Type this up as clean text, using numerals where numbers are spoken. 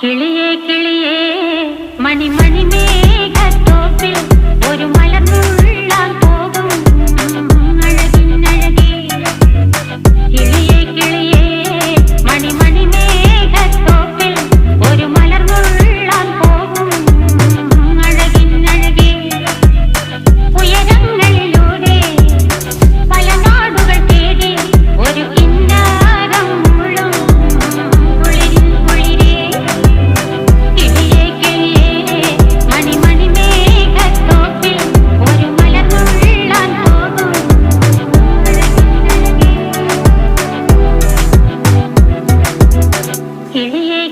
കിളിയേ കിളിയേ മണിമണി മേഘത്തോപ്പിൽ ഒരു മലർന്നുള്ളാൻ പോകും അഴകിനഴകേ. കിളിയേ കിളിയേ മണിമണി മേഘത്തോപ്പിൽ ഒരു മലർന്നുള്ളാൻ പോകും അഴകിനഴകേ. ഉയരങ്ങളിലൂടെ പല നാടുകൾ തേടി ഒരു കിന്നാരം മുള്ളും കുളിരിൻ കുളിരേ. കിളിയേ കിളിയേ മണിമണി മേഘത്തോപ്പിൽ ഒരു മലർന്നുള്ളാൻ പോകും അഴകിനഴകേ. കിളിയേ